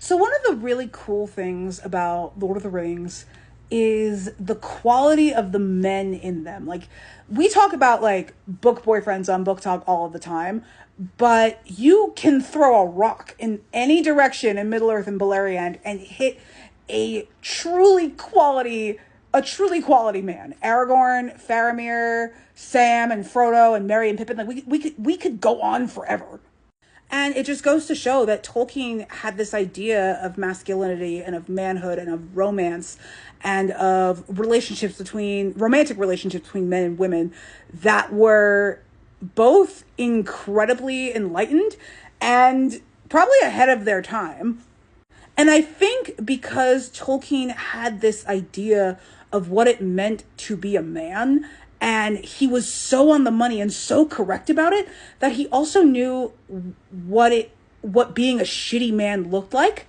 So one of the really cool things about Lord of the Rings is the quality of the men in them. Like, we talk about like book boyfriends on Book Talk all of the time, but you can throw a rock in any direction in Middle Earth and Beleriand and hit a truly quality man. Aragorn, Faramir, Sam and Frodo and Merry and Pippin. Like we could go on forever. And it just goes to show that Tolkien had this idea of masculinity and of manhood and of romance and of romantic relationships between men and women that were both incredibly enlightened and probably ahead of their time. And I think because Tolkien had this idea of what it meant to be a man, and he was so on the money and so correct about it, that he also knew what being a shitty man looked like.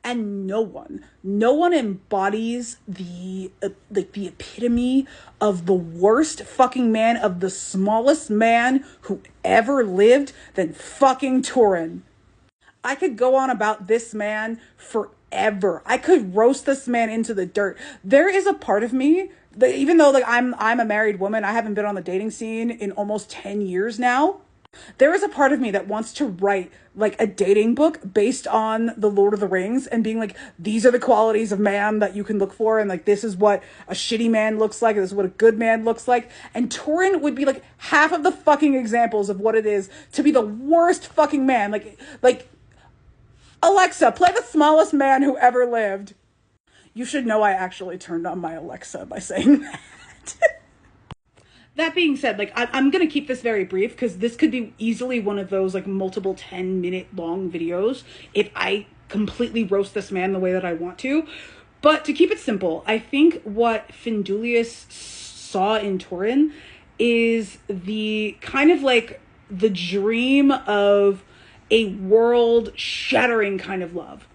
And no one embodies the epitome of the worst fucking man, of the smallest man who ever lived, than fucking Turin. I could go on about this man forever. I could roast this man into the dirt. There is a part of me that, even though like I'm a married woman, I haven't been on the dating scene in almost 10 years now. There is a part of me that wants to write like a dating book based on the Lord of the Rings and being like, these are the qualities of man that you can look for. And like, this is what a shitty man looks like. This is what a good man looks like. And Turin would be like half of the fucking examples of what it is to be the worst fucking man. Like Alexa, play the smallest man who ever lived. You should know I actually turned on my Alexa by saying that. That being said, like, I'm going to keep this very brief because this could be easily one of those like multiple 10-minute long videos if I completely roast this man the way that I want to. But to keep it simple, I think what Findulius saw in Turin is the kind of like the dream of a world-shattering kind of love.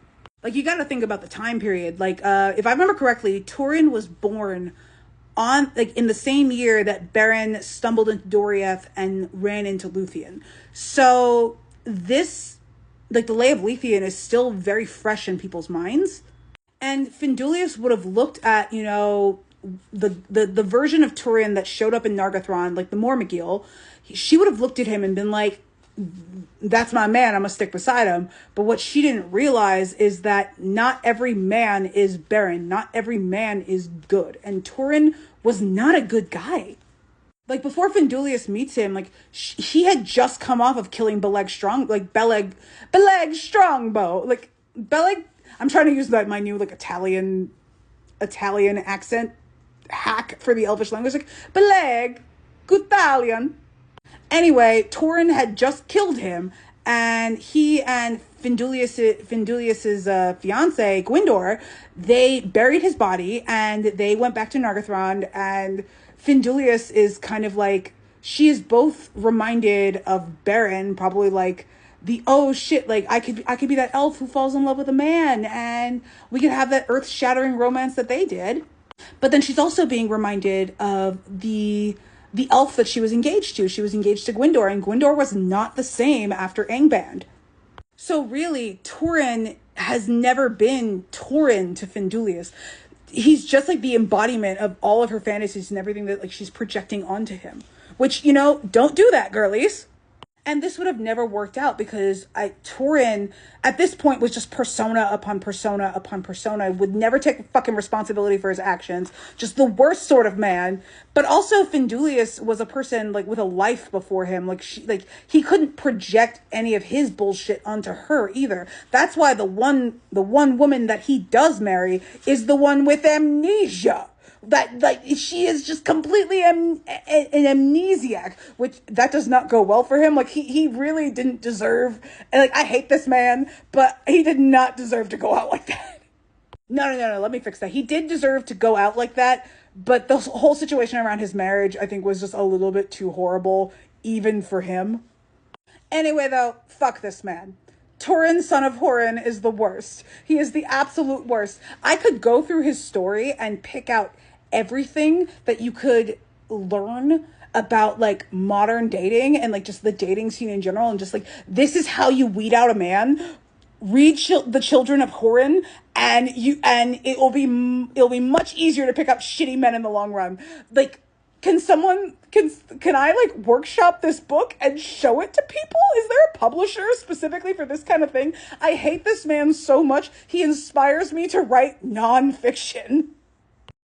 Like, you got to think about the time period. Like, if I remember correctly, Turin was born in the same year that Beren stumbled into Doriath and ran into Luthien. So this, like, the Lay of Luthien is still very fresh in people's minds. And Findulius would have looked at, you know, the version of Turin that showed up in Nargothrond, like the Mormugil. She would have looked at him and been like, that's my man, I'm gonna stick beside him. But what she didn't realize is that not every man is Beren. Not every man is good. And Turin was not a good guy. Like, before Findulius meets him, like, he had just come off of killing Beleg Strongbow. Like, Beleg, I'm trying to use my new, like, Italian accent hack for the Elvish language. Like, Beleg, good Italian. Anyway, Turin had just killed him, and he and Findulius's fiance, Gwyndor, they buried his body, and they went back to Nargothrond, and Findulius is kind of like, she is both reminded of Beren, probably like, oh shit, like, I could be that elf who falls in love with a man, and we could have that earth-shattering romance that they did. But then she's also being reminded of the elf that she was engaged to. She was engaged to Gwyndor, and Gwyndor was not the same after Angband. So really, Turin has never been Turin to Findulius. He's just like the embodiment of all of her fantasies and everything that like she's projecting onto him. Which, you know, don't do that, girlies. And this would have never worked out because Turin, at this point, was just persona upon persona upon persona, would never take fucking responsibility for his actions. Just the worst sort of man. But also, Findulius was a person, like, with a life before him. Like, he couldn't project any of his bullshit onto her either. That's why the one woman that he does marry is the one with amnesia. That, like, she is just completely an amnesiac, which that does not go well for him. Like, he really didn't deserve, and like, I hate this man, but he did not deserve to go out like that. No, let me fix that. He did deserve to go out like that, but the whole situation around his marriage, I think, was just a little bit too horrible, even for him. Anyway, though, fuck this man. Turin, son of Horin, is the worst. He is the absolute worst. I could go through his story and pick out everything that you could learn about like modern dating and like just the dating scene in general, and just like, this is how you weed out a man. read The Children of Hurin, and it'll be much easier to pick up shitty men in the long run. Like, can I like workshop this book and show it to people? Is there a publisher specifically for this kind of thing? I hate this man so much. He inspires me to write nonfiction.